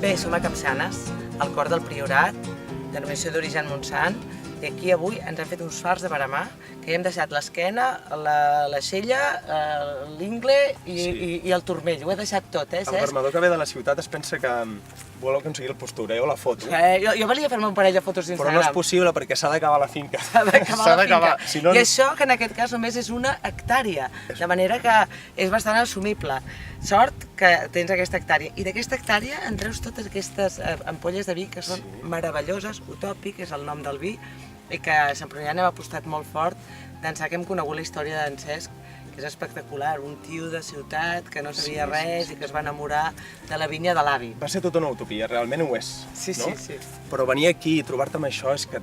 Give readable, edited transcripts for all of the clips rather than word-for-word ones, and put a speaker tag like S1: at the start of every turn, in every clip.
S1: Bé, som a Capçanes, al cor del Priorat, denominació d'origen Montsant, i aquí avui ens han fet uns fars de veramà que hi hem deixat l'esquena, la xella, l'ingle i el turmell, ho he deixat tot,
S2: El vermador que ve de la ciutat es pensa que vol aconseguir el postureo o la foto.
S1: Jo volia fer-me un parell de fotos d'Instagram.
S2: Però no és possible perquè s'ha d'acabar la finca.
S1: S'ha d'acabar la finca.
S2: Si no...
S1: I això, que en aquest cas només és 1 hectàrea, de manera que és bastant assumible. Sort que tens aquesta hectàrea. I d'aquesta hectàrea en treus totes aquestes ampolles de vi que són meravelloses, Utòpic és el nom del vi, i que a Santprullana hem apostat molt fort d'ençà que hem conegut la història d'en Cesc, que és espectacular, un tio de ciutat que no sabia res i que es va enamorar de la vinya de l'avi.
S2: Va ser tota una utopia, realment ho és.
S1: Sí,
S2: no?
S1: sí.
S2: Però venir aquí i trobar-te amb això és que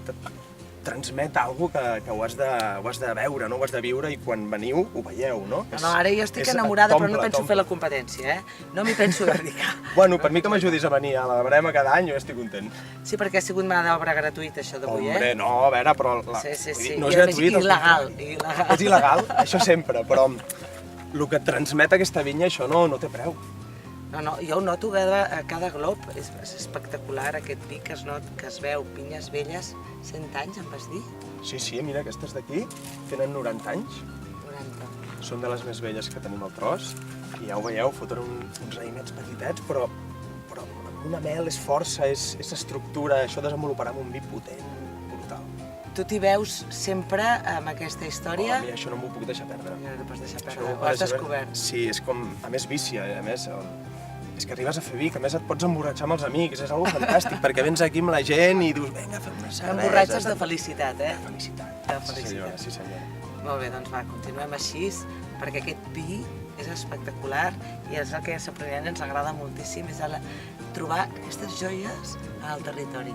S2: transmet alguna que ho has de veure, no? Ho has de viure i quan veniu ho veieu, no?
S1: No, ara jo estic enamorada però no penso fer la competència, No m'hi penso dedicar.
S2: Bueno, per mi que m'ajudis a venir a la Brema cada any jo estic content.
S1: Sí, perquè ha sigut mà d'obra gratuïta això d'avui,
S2: Hombre, no, a veure, però
S1: Sí.
S2: no és gratuït.
S1: Il·legal.
S2: És il·legal, això sempre, però el que transmet aquesta vinya, això no té preu.
S1: No, jo ho noto a cada glob, és espectacular aquest vi que es veu, pinyes velles, 100 anys, em vas dir?
S2: Sí, mira, aquestes d'aquí tenen 90 anys.
S1: 90.
S2: Són de les més velles que tenim al tros, i ja ho veieu, foten uns raïmets petitets, però amb una mel és força, és estructura, això desenvoluparà un vi potent, brutal.
S1: Tu t'hi veus sempre amb aquesta història?
S2: A mi això no m'ho puc deixar perdre.
S1: No t'ho pots deixar
S2: Això
S1: perdre, ho has descobert.
S2: Sí, és com, a més vicia, a més, és que arribes a fer vi, que a més et pots emborratxar amb els amics, és algo fantàstic, perquè vens aquí amb la gent i dius, vinga, fem una cervesa.
S1: T'emborratxes de felicitat,
S2: De felicitat.
S1: De felicitat.
S2: Sí, senyora.
S1: Molt bé, doncs va, continuem així, perquè aquest vi és espectacular i és el que a Santprullana ens agrada moltíssim, és trobar aquestes joies al territori.